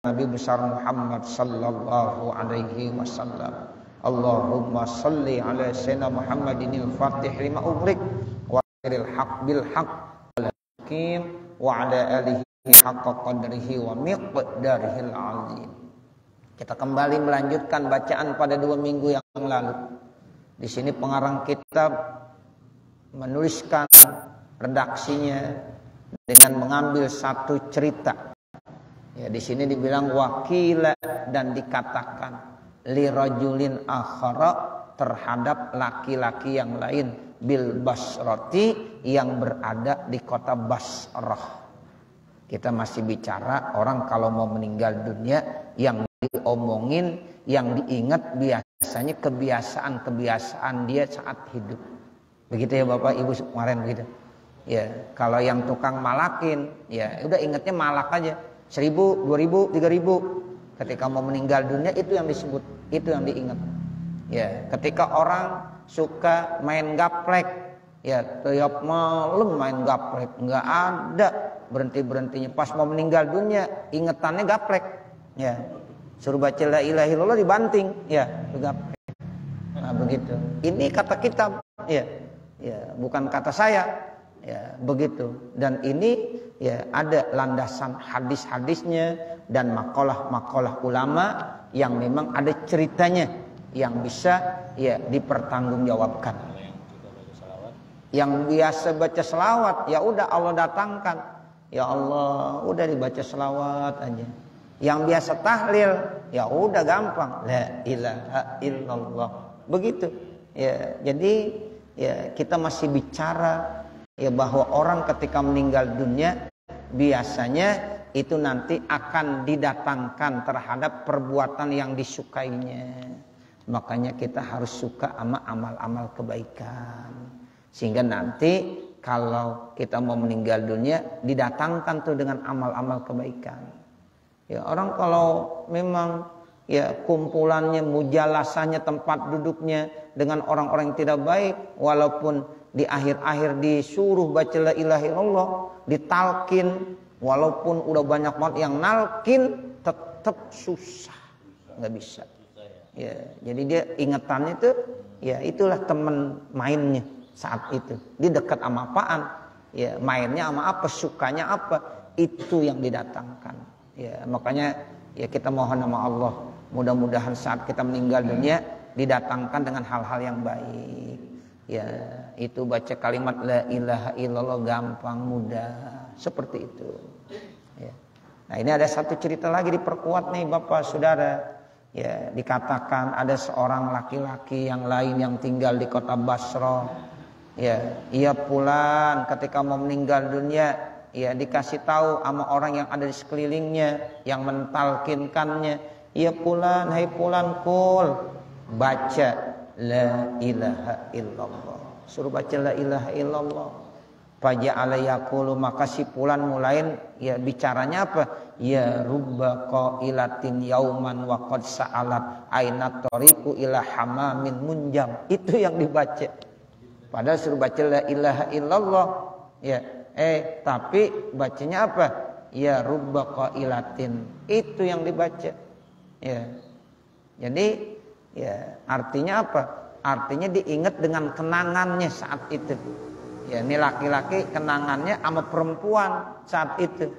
Nabi besar Muhammad sallallahu alaihi wasallam. Allahumma salli ala sayyidina Muhammadinil fatih lima ughliq wa akhiril haq bil haq wal hakim wa ala alihi haqqa qadrihi wa miqdarihil azim. Kita kembali melanjutkan bacaan pada 2 minggu yang lalu. Di sini pengarang kitab menuliskan redaksinya dengan mengambil satu cerita. Ya, di sini dibilang wakila dan dikatakan li rajulin akhara terhadap laki-laki yang lain bil Basrati yang berada di kota Basrah. Kita masih bicara orang kalau mau meninggal dunia yang diomongin, yang diingat biasanya kebiasaan-kebiasaan dia saat hidup. Begitu ya Bapak Ibu kemarin begitu. Ya, kalau yang tukang malakin, ya udah ingatnya malak aja. 1.000, 2.000, 3.000. Ketika mau meninggal dunia itu yang disebut, itu yang diingat. Ya, ketika orang suka main gaplek, ya tiap malam main gaplek, nggak ada berhenti-berhentinya. Pas mau meninggal dunia, ingetannya gaplek. Ya, suruh baca la ilaha illallah dibanting, ya gaplek. Nah begitu. Ini kata kitab, ya, ya bukan kata saya. Ya, begitu. Dan ini ya ada landasan hadis-hadisnya dan makalah-makalah ulama yang memang ada ceritanya yang bisa ya dipertanggungjawabkan. Yang biasa baca selawat ya udah Allah datangkan. Ya Allah, udah dibaca selawat aja. Yang biasa tahlil ya udah gampang, la ilaha illallah. Begitu. Ya, jadi ya kita masih bicara ya bahwa orang ketika meninggal dunia biasanya itu nanti akan didatangkan terhadap perbuatan yang disukainya. Makanya kita harus suka sama amal-amal kebaikan. Sehingga nanti kalau kita mau meninggal dunia didatangkan tuh dengan amal-amal kebaikan. Ya orang kalau memang ya kumpulannya, mujalasahnya, tempat duduknya dengan orang-orang yang tidak baik, walaupun di akhir-akhir disuruh baca la ilaha illallah, ditalkin, walaupun udah banyak banget yang nalkin, tetap susah, nggak bisa. Ya, jadi dia ingetannya tuh, ya itulah teman mainnya saat itu. Dia dekat sama apaan? Ya mainnya sama apa? Sukanya apa? Itu yang didatangkan. Ya makanya ya kita mohon sama Allah, mudah-mudahan saat kita meninggal dunia didatangkan dengan hal-hal yang baik. Ya, itu baca kalimat la ilaha illallah gampang, mudah, seperti itu. Ya. Nah, ini ada satu cerita lagi diperkuat nih Bapak Saudara. Ya, dikatakan ada seorang laki-laki yang lain yang tinggal di kota Basrah. Ya, ia pulang ketika mau meninggal dunia, ya dikasih tahu sama orang yang ada di sekelilingnya yang mentalkinkannya. Ia pulang, hai pulang kul, baca la ilaha illallah. Suruh baca la ilaha illallah. Faja'ala yaqulu, maka si fulan mulain ya bicaranya apa? Ya rubba qailatin yauman wa qad sa'alat aina tariqu ila hamamin munjam. Itu yang dibaca. Padahal suruh baca la ilaha illallah. Ya, tapi bacanya apa? Ya rubba qailatin. Itu yang dibaca. Ya. Jadi ya, artinya apa? Artinya diingat dengan kenangannya saat itu. Ya, ini laki-laki kenangannya sama perempuan saat itu.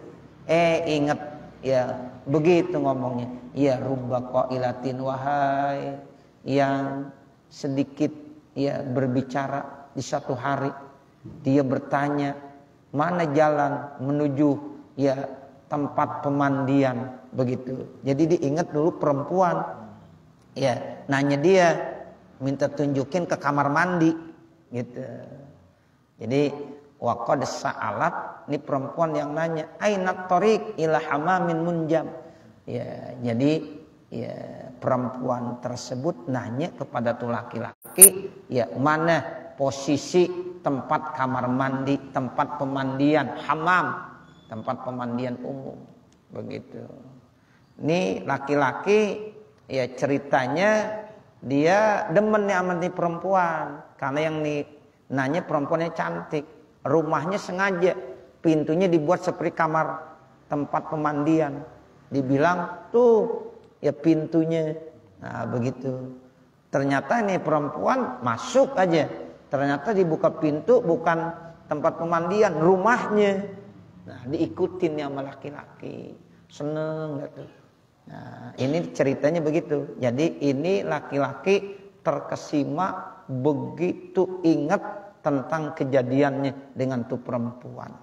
Ingat ya, begitu ngomongnya. Ya rubba qailatin, wahai yang sedikit ya berbicara di satu hari. Dia bertanya, mana jalan menuju ya tempat pemandian, begitu. Jadi diingat dulu perempuan. Ya, nanya dia, minta tunjukin ke kamar mandi, gitu. Jadi waqad sa'alat, ini perempuan yang nanya, ainat tariq ila hamamin munjam. Ya, jadi ya perempuan tersebut nanya kepada tuh laki-laki, ya mana posisi tempat kamar mandi, tempat pemandian, hamam, tempat pemandian umum, begitu. Ini laki-laki ya ceritanya dia demen nih sama nih perempuan, karena yang nih nanya perempuannya cantik, rumahnya sengaja pintunya dibuat seperti kamar tempat pemandian. Dibilang tuh ya pintunya. Nah begitu. Ternyata ini perempuan masuk aja. Ternyata dibuka pintu bukan tempat pemandian, rumahnya. Nah diikutin sama laki-laki. Seneng gitu. Nah ini ceritanya begitu. Jadi ini laki-laki terkesima begitu ingat tentang kejadiannya dengan tuh perempuan.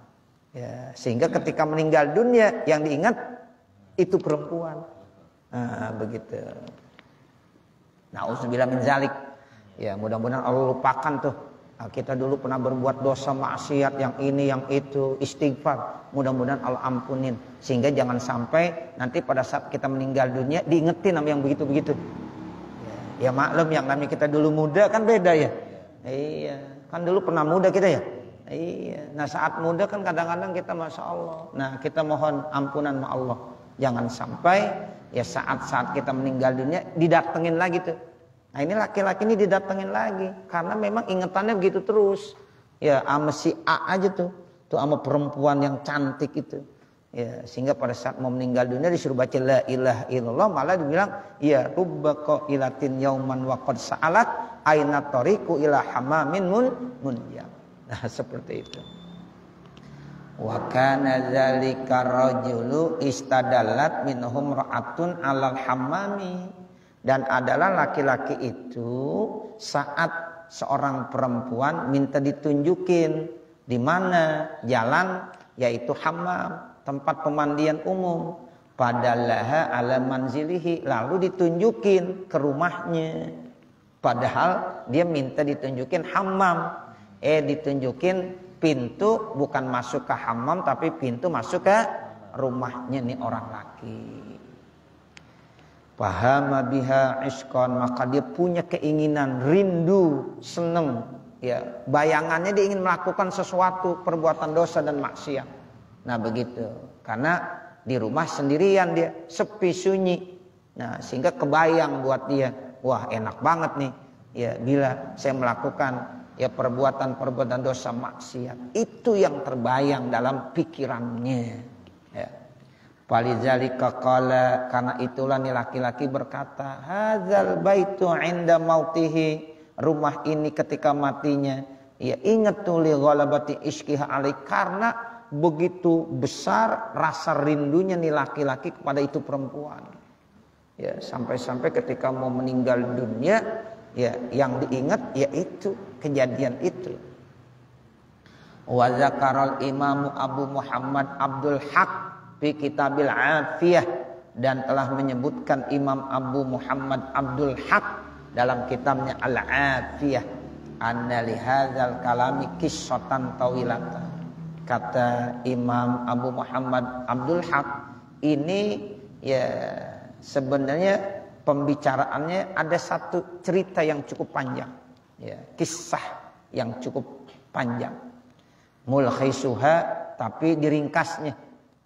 Ya, sehingga ketika meninggal dunia yang diingat itu perempuan. Nah, begitu. Nauzubillah min zalik. Ya, mudah-mudahan Allah lupakan tuh. Nah, kita dulu pernah berbuat dosa maksiat yang ini yang itu, istighfar. Mudah-mudahan Allah ampunin sehingga jangan sampai nanti pada saat kita meninggal dunia diingetin sama yang begitu-begitu. Ya maklum yang namanya kita dulu muda kan beda ya. Iya, kan dulu pernah muda kita ya. Iya, nah saat muda kan kadang-kadang kita Masya Allah. Nah kita mohon ampunan sama Allah. Jangan sampai ya saat-saat kita meninggal dunia didatengin lagi tuh. Nah ini laki-laki ini didatengin lagi. Karena memang ingetannya begitu terus. Ya sama si A aja tuh. Tuh sama perempuan yang cantik itu. Ya, sehingga pada saat mau meninggal dunia disuruh baca la ilaha illallah, malah dibilang ya rubba qailatin yauman wa qad sa'alat aina tariqu ila hamamin munjam. Nah seperti itu. Wa kana dzalika rajulu istadallat minhum ra'atun 'alal hammami, dan adalah laki-laki itu saat seorang perempuan minta ditunjukin di mana jalan, yaitu hammam, tempat pemandian umum, padalaha ala manzilihi, lalu ditunjukin ke rumahnya, padahal dia minta ditunjukin hammam, ditunjukin pintu, bukan masuk ke hammam tapi pintu masuk ke rumahnya nih orang laki. Fahama biha ishqan, maka dia punya keinginan, rindu, seneng, ya bayangannya dia ingin melakukan sesuatu perbuatan dosa dan maksiat. Nah begitu, karena di rumah sendirian dia, sepi sunyi. Nah sehingga kebayang buat dia, wah enak banget nih ya bila saya melakukan ya perbuatan-perbuatan dosa maksiat. Itu yang terbayang dalam pikirannya. Ya. Falizalika qala, karena itulah nih laki-laki berkata, hadzal baitu 'inda mautihi, rumah ini ketika matinya, ya ingat tuh li ghalabati ishqiha alai, karena begitu besar rasa rindunya nih laki-laki kepada itu perempuan. Ya, sampai-sampai ketika mau meninggal dunia, ya yang diingat yaitu kejadian itu. Wa zakaral Imam Abu Muhammad Abdul Haq fi Kitabil Afiyah, dan telah menyebutkan Imam Abu Muhammad Abdul Haq dalam kitabnya Al-Afiyah, anna li hadzal kalami qissatan tawilatan. Kata Imam Abu Muhammad Abdul Haq, ini ya sebenarnya pembicaraannya ada satu cerita yang cukup panjang, ya, kisah yang cukup panjang. Mulkhisuha, tapi diringkasnya,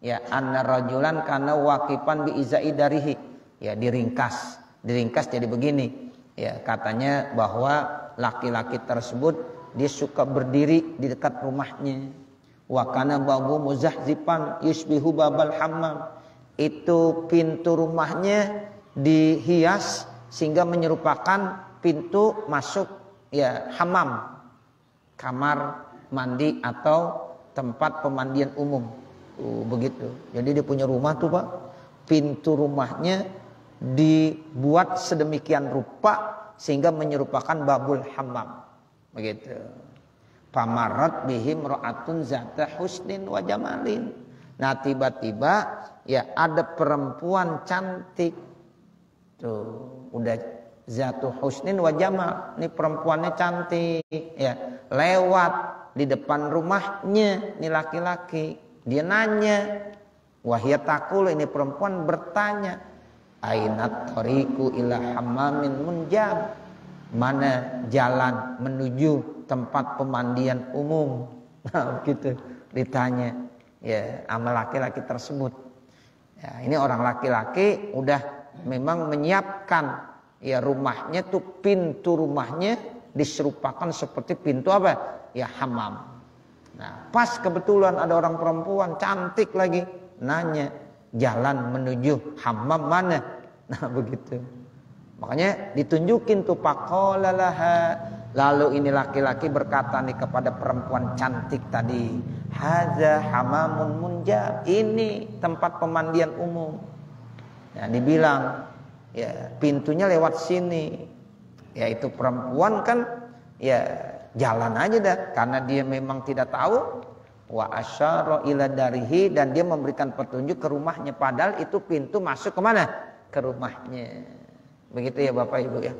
ya anna rajulan kana waqifan bi izai darihi, ya diringkas jadi begini, ya katanya bahwa laki-laki tersebut dia suka berdiri di dekat rumahnya. Wa kana babu muzahzifan yusbihu babal hammam, itu pintu rumahnya dihias sehingga menyerupakan pintu masuk ya hammam, kamar mandi atau tempat pemandian umum. Begitu. Jadi dia punya rumah tuh Pak, pintu rumahnya dibuat sedemikian rupa sehingga menyerupakan babul hammam. Begitu. Pamarat bihim ra'atun zata husnin wa jamalin. Nah tiba-tiba ya ada perempuan cantik. Tuh, udah zatu husnin wa jamal. Ini perempuannya cantik ya. Lewat di depan rumahnya nih laki-laki. Dia nanya. Wahya taqul, ini perempuan bertanya. Ainat tariqu ila hammamin munjab. Mana jalan menuju tempat pemandian umum? Nah, begitu ditanya ya sama laki-laki tersebut. Ya, ini orang laki-laki udah memang menyiapkan ya rumahnya tuh, pintu rumahnya diserupakan seperti pintu apa? Ya hammam. Nah, pas kebetulan ada orang perempuan cantik lagi nanya, jalan menuju hammam mana. Nah begitu. Makanya ditunjukin tuh faqalalaha. Lalu ini laki-laki berkata nih kepada perempuan cantik tadi, hadza hamamun munjab, ini tempat pemandian umum. Nah, dibilang ya pintunya lewat sini. Yaitu perempuan kan ya jalan aja dah karena dia memang tidak tahu. Wa asyara ila darihi, dan dia memberikan petunjuk ke rumahnya, padahal itu pintu masuk kemana? Ke rumahnya. Begitu ya Bapak Ibu ya.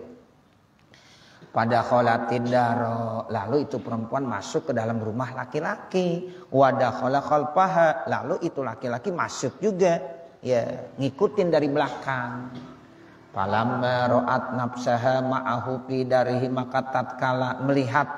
Pada kholatin daro, lalu itu perempuan masuk ke dalam rumah laki-laki. Wadah khola khalpaha, lalu itu laki-laki masuk juga, ya ngikutin dari belakang. Falamma ra'at nafsaha ma'ahu fi darihi, maka tatkala melihat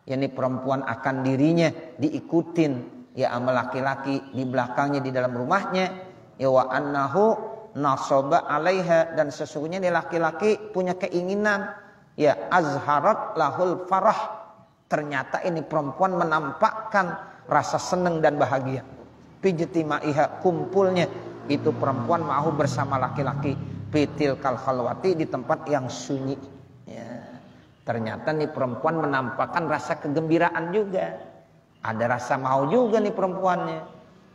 yakni perempuan akan dirinya diikutin ya sama laki-laki di belakangnya di dalam rumahnya, ya wa annahu nasaba 'alaiha, dan sesungguhnya ini laki-laki punya keinginan, ya azharat lahul farah, ternyata ini perempuan menampakkan rasa senang dan bahagia. Pijtimaiha, kumpulnya itu perempuan mau bersama laki-laki, pitil kal khalwati, di tempat yang sunyi. Ya. Ternyata nih perempuan menampakkan rasa kegembiraan juga. Ada rasa mau juga nih perempuannya.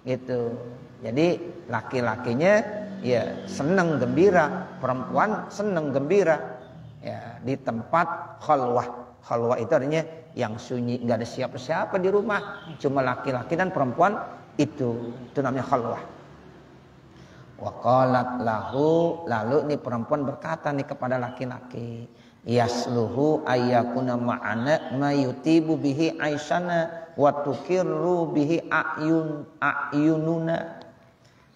Gitu. Jadi laki-lakinya ya senang gembira, perempuan senang gembira. Ya, di tempat khalwah. Khalwah itu artinya yang sunyi, enggak ada siapa-siapa di rumah, cuma laki-laki dan perempuan itu namanya khalwah. Wa qalat lahu, lalu nih perempuan berkata nih kepada laki-laki, yasluhu ayyakuna ma'ana ma yutibu bihi aisyana wa tukirru bihi ayununa.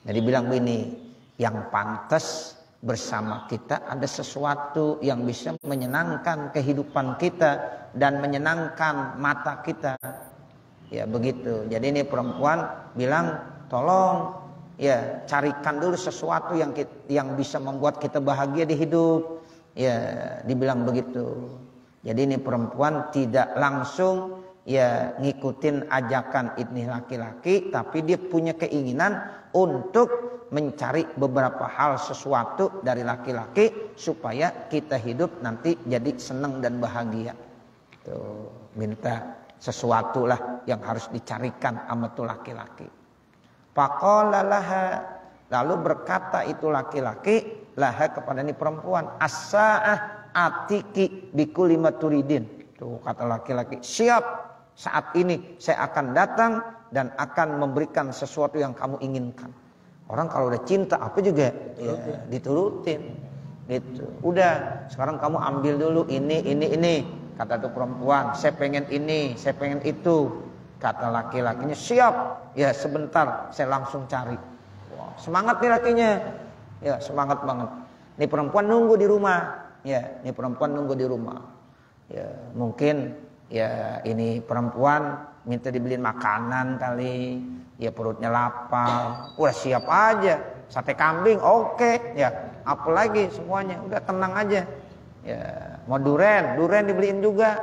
Jadi bilang begini, yang pantas bersama kita ada sesuatu yang bisa menyenangkan kehidupan kita dan menyenangkan mata kita. Ya begitu. Jadi ini perempuan bilang, tolong ya carikan dulu sesuatu yang bisa membuat kita bahagia di hidup. Ya dibilang begitu. Jadi ini perempuan tidak langsung ya ngikutin ajakan ini laki-laki, tapi dia punya keinginan untuk mencari beberapa hal sesuatu dari laki-laki supaya kita hidup nanti jadi senang dan bahagia. Tuh, minta sesuatu lah yang harus dicarikan sama tuh laki-laki. Faqala laha, lalu berkata itu laki-laki laha kepada ini perempuan, as-sa'ah atiki bikulli ma turidin. Tuh kata laki-laki, siap, saat ini saya akan datang dan akan memberikan sesuatu yang kamu inginkan. Orang kalau udah cinta apa juga ya, diturutin gitu. Udah, sekarang kamu ambil dulu ini. Kata tuh perempuan, saya pengen ini, saya pengen itu. Kata laki-lakinya, siap. Ya sebentar, saya langsung cari. Wah, semangat nih lakinya. Ya semangat banget. Nih perempuan nunggu di rumah. Ya, ini perempuan nunggu di rumah. Ya mungkin ya ini perempuan minta dibeliin makanan kali. Ya perutnya lapar, udah siap aja, sate kambing, oke, ya, apalagi semuanya, udah tenang aja, ya, mau duren dibeliin juga,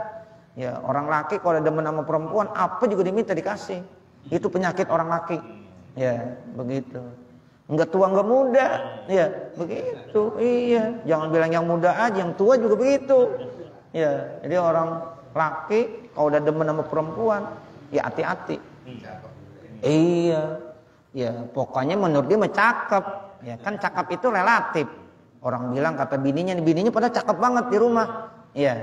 ya, orang laki kalau demen sama perempuan, apa juga diminta dikasih, itu penyakit orang laki, ya, begitu, nggak tua nggak muda, ya, begitu, iya, jangan bilang yang muda aja, yang tua juga begitu, ya, jadi orang laki kalau udah demen sama perempuan, ya hati-hati. Iya, ya pokoknya menurut dia mah cakep, ya kan cakep itu relatif. Orang bilang kata bininya pada cakep banget di rumah, ya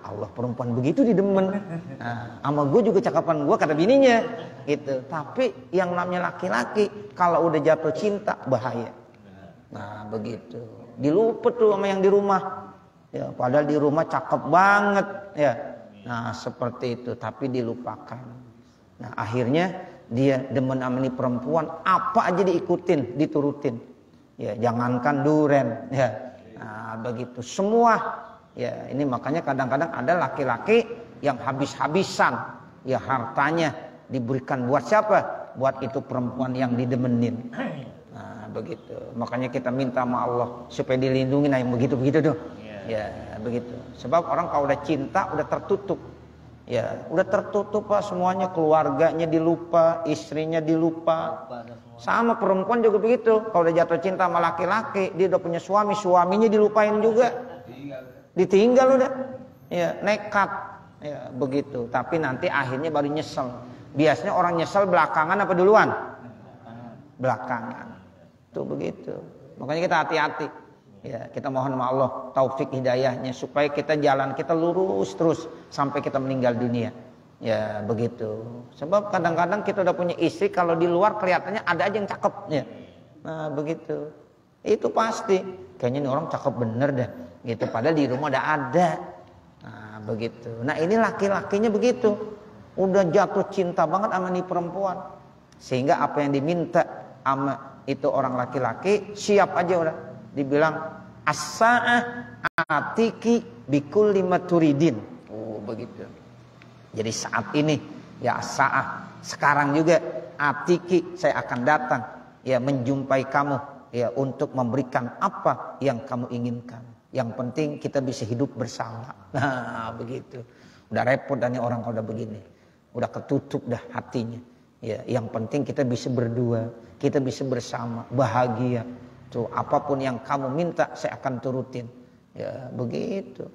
Allah perempuan begitu didemen. Nah, sama gue juga cakapan gue kata bininya, gitu. Tapi yang namanya laki-laki kalau udah jatuh cinta bahaya. Nah begitu, diluput tuh sama yang di rumah, ya padahal di rumah cakep banget, ya. Nah seperti itu, tapi dilupakan. Nah akhirnya dia demen sama nih perempuan, apa aja diikutin, diturutin. Ya, jangankan duren, ya. Nah, begitu semua. Ya, ini makanya kadang-kadang ada laki-laki yang habis-habisan, ya hartanya diberikan buat siapa? Buat itu perempuan yang didemenin. Nah, begitu. Makanya kita minta sama Allah supaya dilindungi yang begitu-begitu tuh. Ya, begitu. Sebab orang kalau udah cinta udah tertutup. Ya, udah tertutup Pak semuanya, keluarganya dilupa, istrinya dilupa. Sama perempuan juga begitu. Kalau udah jatuh cinta sama laki-laki, dia udah punya suami, suaminya dilupain juga. Ditinggal udah. Ya, nekat. Ya, begitu. Tapi nanti akhirnya baru nyesel. Biasanya orang nyesel belakangan apa duluan? Belakangan. Tuh begitu. Makanya kita hati-hati. Ya, kita mohon sama Allah taufik hidayahnya supaya kita jalan kita lurus terus sampai kita meninggal dunia. Ya, begitu. Sebab kadang-kadang kita udah punya istri, kalau di luar kelihatannya ada aja yang cakep ya. Nah, begitu. Itu pasti. Kayaknya ini orang cakep bener dah. Gitu, padahal di rumah udah ada. Nah, begitu. Nah, ini laki-lakinya begitu. Udah jatuh cinta banget sama nih perempuan. Sehingga apa yang diminta sama itu orang laki-laki siap aja udah. Dibilang as-sa'ah atiki bikulli ma turidin. Oh, begitu. Jadi saat ini ya as-sa'ah, sekarang juga atiki, saya akan datang ya menjumpai kamu ya untuk memberikan apa yang kamu inginkan. Yang penting kita bisa hidup bersama. Nah, begitu. Udah repot dan orang kalau udah begini. Udah ketutup dah hatinya. Ya, yang penting kita bisa berdua, kita bisa bersama, bahagia. Tuh, apapun yang kamu minta saya akan turutin. Ya, begitu.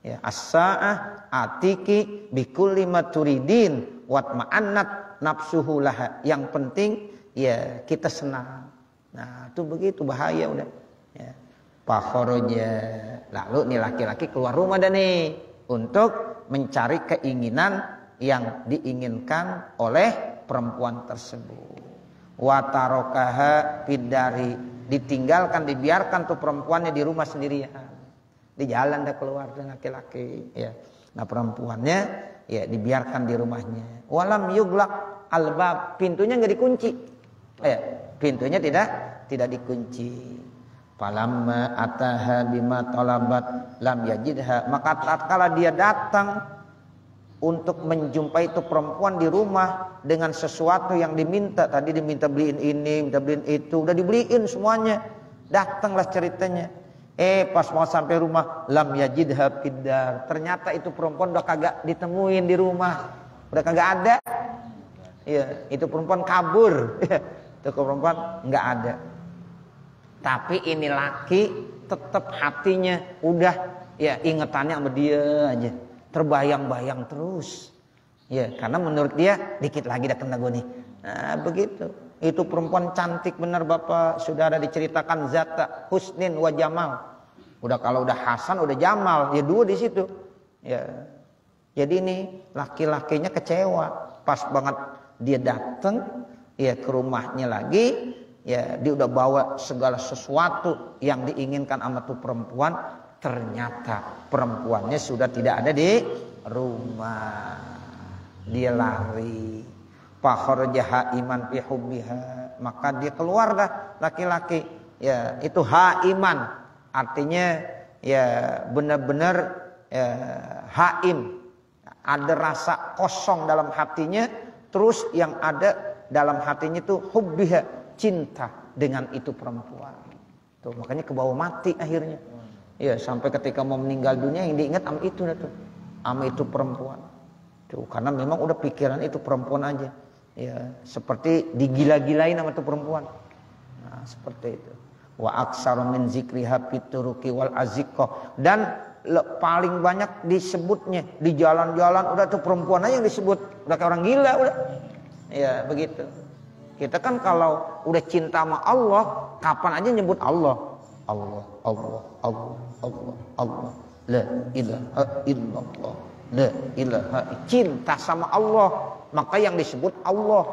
Ya, as-sa'ah atiki bikulli ma turidin watma'annat nafsuhu laha. Yang penting ya kita senang. Nah, itu begitu bahaya udah. Ya. Pakhoroja. Lalu nih laki-laki keluar rumah dah nih untuk mencari keinginan yang diinginkan oleh perempuan tersebut. Watarokaha fidari, ditinggalkan, dibiarkan tuh perempuannya di rumah sendirian. Di jalan dah keluar dengan laki-laki ya. Nah, perempuannya ya dibiarkan di rumahnya. Walam yuglaq albab, pintunya enggak dikunci. Pintunya tidak dikunci. Falamma ataha bima talabat lam yajidha, maka tatkala dia datang untuk menjumpai itu perempuan di rumah dengan sesuatu yang diminta. Tadi diminta beliin ini, minta beliin itu, udah dibeliin semuanya. Datanglah ceritanya. Pas mau sampai rumah, lam yajidha fiddar. Ternyata itu perempuan udah kagak ditemuin di rumah. Udah kagak ada. Iya, itu perempuan kabur. Itu perempuan nggak ada. Tapi ini laki tetap hatinya udah ya ingetannya sama dia aja. Terbayang-bayang terus. Ya, karena menurut dia dikit lagi dah kena gue nih. Nah, begitu. Itu perempuan cantik benar Bapak, Saudara, diceritakan zata husnin wa jamal. Udah kalau udah Hasan udah Jamal, ya dua di situ. Ya. Jadi ini laki-lakinya kecewa. Pas banget dia datang ya ke rumahnya lagi, ya dia udah bawa segala sesuatu yang diinginkan sama tuh perempuan. Ternyata perempuannya sudah tidak ada di rumah. Dia lari. Fakharaja iman fi hubbiha, maka dia keluar dah laki-laki. Ya, itu haiman. Artinya ya benar-benar ya, haim. Ada rasa kosong dalam hatinya, terus yang ada dalam hatinya itu hubbiha, cinta dengan itu perempuan. Tuh, makanya kebawa mati akhirnya. Ya, sampai ketika mau meninggal dunia yang diingat sama itu tuh. Sama itu perempuan. Tuh, karena memang udah pikiran itu perempuan aja. Ya, seperti digila-gilain sama itu perempuan. Nah, seperti itu. Wa aksaru min zikriha fituruki wal aziqah, dan paling banyak disebutnya di jalan-jalan udah tuh perempuan aja yang disebut. Udah kayak orang gila udah. Ya, begitu. Kita kan kalau udah cinta sama Allah, kapan aja nyebut Allah. Allah, Allah, Allah, Allah, Allah. La ilaha illallah. La ilaha, cinta sama Allah, maka yang disebut Allah.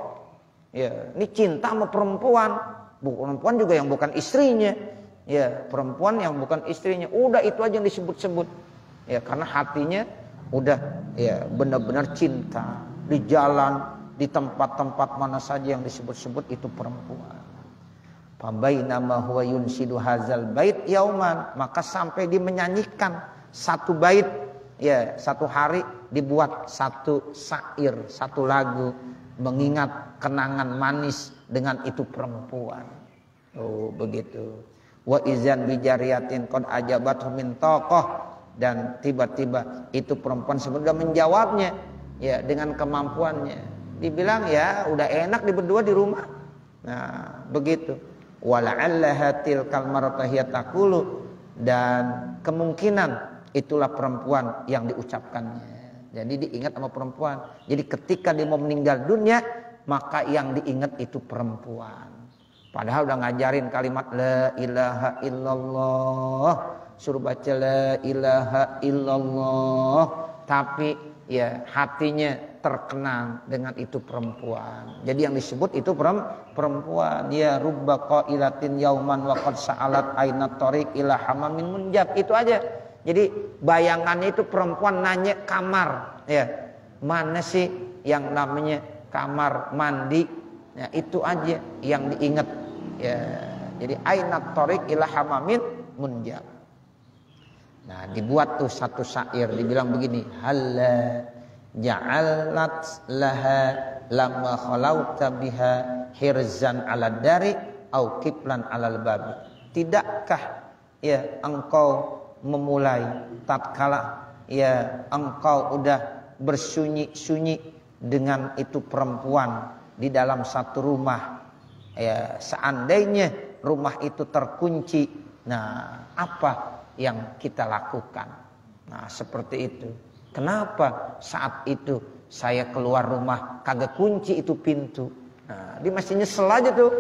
Ya, ini cinta sama perempuan, perempuan juga yang bukan istrinya. Ya, perempuan yang bukan istrinya, udah itu aja yang disebut-sebut. Ya, karena hatinya udah ya benar-benar cinta. Di jalan, di tempat-tempat mana saja yang disebut-sebut itu perempuan. Fabainama huwa yunsidu hadzal bait yauman, maka sampai dia menyanyikan satu bait, ya satu hari dibuat satu syair, satu lagu mengingat kenangan manis dengan itu perempuan. Oh, begitu. Wa izan bijariyatin qad ajabathu min taqah, dan tiba-tiba itu perempuan sudah menjawabnya ya dengan kemampuannya. Dibilang ya udah enak di berdua di rumah. Nah, begitu. Wala'allaha tilkal mar'atahiyat taqulu, dan kemungkinan itulah perempuan yang diucapkannya. Jadi diingat sama perempuan. Jadi ketika dia mau meninggal dunia, maka yang diingat itu perempuan. Padahal udah ngajarin kalimat la ilaha illallah, suruh baca la ilaha illallah, tapi ya hatinya terkenang dengan itu perempuan. Jadi yang disebut itu perempuan. Ya rubba qailatin yauman wa qad sa'alat ainat tariq ila hamamin munjab. Itu aja. Jadi bayangannya itu perempuan nanya kamar, ya. Mana sih yang namanya kamar mandi? Ya, itu aja yang diingat. Ya, jadi ainat tariq ila hamamin munjab. Nah, dibuat tuh satu syair, dibilang begini, halla ja'alat laha lamma khalauta biha hirzan 'ala dari au qiblan 'alal babi. Tidakkah ya engkau memulai tatkala ya engkau udah bersunyi-sunyi dengan itu perempuan di dalam satu rumah, ya seandainya rumah itu terkunci, nah apa yang kita lakukan? Nah seperti itu. Kenapa saat itu saya keluar rumah kagak kunci itu pintu? Nah dia masih nyesel aja tuh.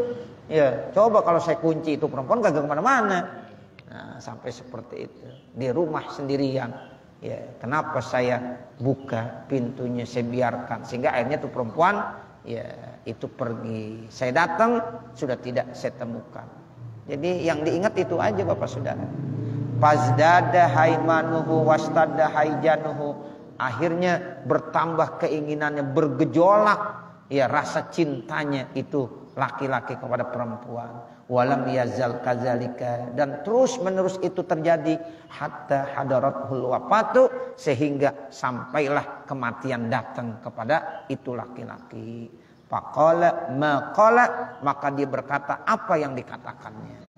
Ya coba kalau saya kunci itu perempuan kagak kemana-mana. Nah sampai seperti itu. Di rumah sendirian. Ya kenapa saya buka pintunya, saya biarkan sehingga akhirnya tuh perempuan ya itu pergi. Saya datang sudah tidak saya temukan. Jadi yang diingat itu aja Bapak Saudara. Fazdada haimanuhu wastada haijanuhu. Akhirnya bertambah keinginannya, bergejolak ya rasa cintanya itu laki-laki kepada perempuan. Walam yazal kadzalika, dan terus menerus itu terjadi hatta hadaratul wafatu, sehingga sampailah kematian datang kepada itu laki-laki. Faqala maqala, maka dia berkata apa yang dikatakannya.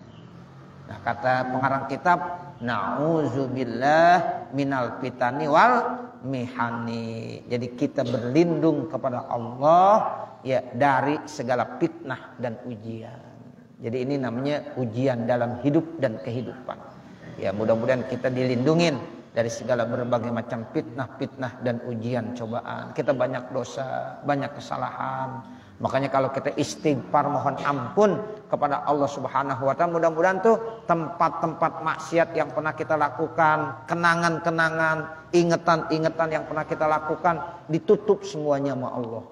Nah kata pengarang kitab, na'udzubillah minal fitani wal mihani. Jadi kita berlindung kepada Allah ya dari segala fitnah dan ujian. Jadi ini namanya ujian dalam hidup dan kehidupan. Ya mudah-mudahan kita dilindungin dari segala berbagai macam fitnah-fitnah dan ujian cobaan. Kita banyak dosa, banyak kesalahan. Makanya kalau kita istighfar mohon ampun kepada Allah Subhanahu wa taala, mudah-mudahan tuh tempat-tempat maksiat yang pernah kita lakukan, kenangan-kenangan, ingetan-ingetan yang pernah kita lakukan ditutup semuanya sama Allah.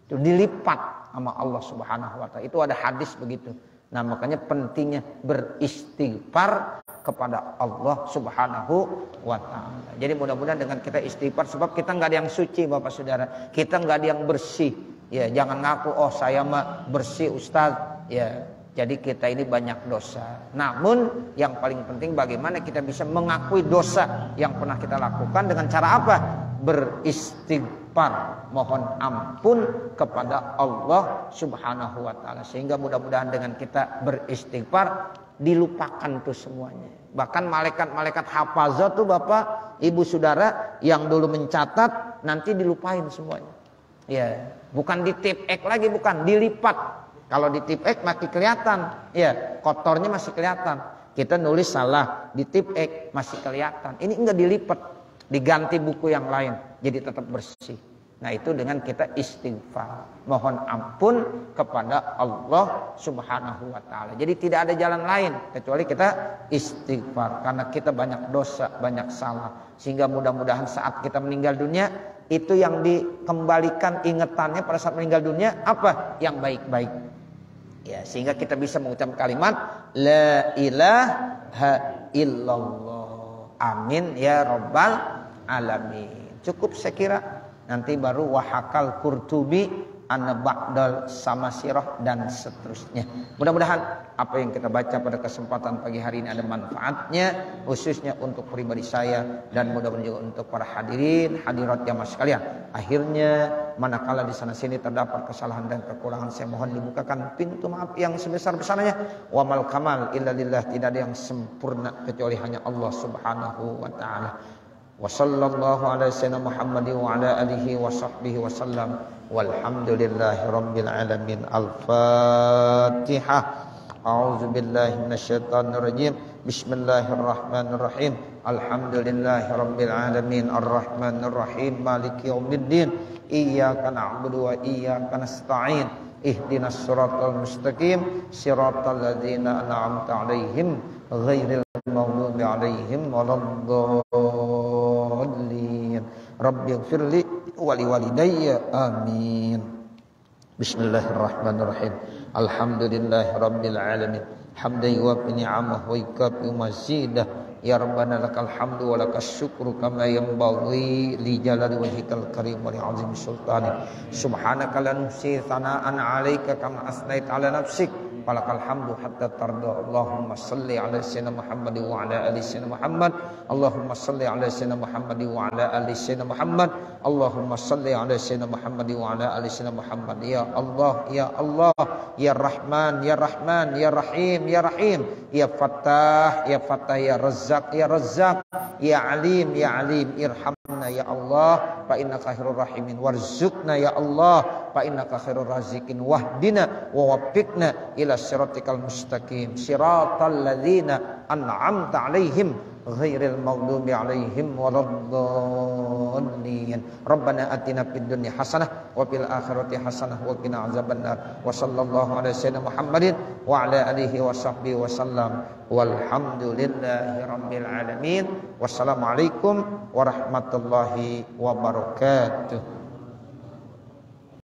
Itu dilipat sama Allah Subhanahu wa taala. Itu ada hadis begitu. Nah, makanya pentingnya beristighfar kepada Allah Subhanahu wa taala. Jadi mudah-mudahan dengan kita istighfar, sebab kita enggak ada yang suci Bapak Saudara. Kita enggak ada yang bersih. Ya, jangan ngaku oh saya mah bersih Ustaz. Ya, jadi kita ini banyak dosa. Namun yang paling penting bagaimana kita bisa mengakui dosa yang pernah kita lakukan dengan cara apa? Beristighfar, mohon ampun kepada Allah Subhanahu wa taala. Sehingga mudah-mudahan dengan kita beristighfar dilupakan tuh semuanya. Bahkan malaikat-malaikat hafazah tuh Bapak, Ibu Saudara yang dulu mencatat nanti dilupain semuanya. Ya, bukan di tip X lagi, bukan dilipat. Kalau di tip X masih kelihatan, ya kotornya masih kelihatan. Kita nulis salah di tip X masih kelihatan. Ini enggak dilipat, diganti buku yang lain, jadi tetap bersih. Nah itu dengan kita istighfar, mohon ampun kepada Allah Subhanahu wa taala. Jadi tidak ada jalan lain kecuali kita istighfar, karena kita banyak dosa, banyak salah. Sehingga mudah-mudahan saat kita meninggal dunia, itu yang dikembalikan ingatannya pada saat meninggal dunia apa? Yang baik-baik. Ya, sehingga kita bisa mengucapkan kalimat la ilaha illallah. Amin ya rabbal alamin. Cukup saya kira. Nanti baru wahakal Qurtubi anna ba'dal samasirah dan seterusnya. Mudah-mudahan apa yang kita baca pada kesempatan pagi hari ini ada manfaatnya, khususnya untuk pribadi saya dan mudah-mudahan juga untuk para hadirin hadirat jamaah sekalian. Akhirnya manakala di sana sini terdapat kesalahan dan kekurangan, saya mohon dibukakan pintu maaf yang sebesar-besarnya. Wa mal kamal illa lillah, tidak ada yang sempurna kecuali hanya Allah Subhanahu wa taala. Wa sallallahu ala sayyidina Muhammadin wa ala alihi wa sahbihi wa sallam. Walhamdulillahi rabbil alamin. Al-Fatihah. A'udzu billahi minasyaitonir rajim. Bismillahirrahmanirrahim. Alhamdulillahi rabbil alamin. Arrahmanir rahim. Maliki yaumiddin. Iyyaka na'budu wa iyyaka nasta'in. Ihdinas siratal mustaqim. Siratal ladzina an'amta 'alaihim ghairil maghdubi 'alaihim waladdallin. Rabbighfirli wa liwalidayya. Amin. Bismillahirrahmanirrahim. Alhamdulillahi rabbil alamin. Hamdan yuwaffi ni'amahu wa yukafi mazidah. Ya Rabbana lakal hamdu wa lakas syukru kama yanbaghi li jalali wajhikal karim wa li azimi sultani. Subhanaka la nuhsi thana'an 'alaika kama asnaita 'ala nafsik. Falakal hamdu hatta tarda. Allahumma salli ala sayyidina Muhammad wa ala ali sayyidina Muhammad. Allahumma salli ala sayyidina Muhammad wa ala ali sayyidina Muhammad. Allahumma salli ala sayyidina Muhammad wa ala ali sayyidina Muhammad. Ya Allah, ya Allah, ya Rahman, ya Rahman, ya Rahim, ya Rahim, ya Fattah, ya Fattah, ya Razzaq, ya Razzaq, ya Alim, ya Alim. Irhamna ya Allah, fa innaka khairur rahimin. Warzuqna ya Allah, fa innaka khairur raziqin. Wahdina wa waffiqna ila siratikal mustaqim. Siratal ladzina an'amta 'alaihim ghairil maghdubi 'alaihim waladdallin. Rabbana atina fid dunya hasanah wa fil akhirati hasanah wa qina azabannar. Wa sallallahu ala sayyidina Muhammadin wa ala alihi wa sahbihi wa sallam. Walhamdulillahi rabbil alamin. Wassalamualaikum warahmatullahi wabarakatuh.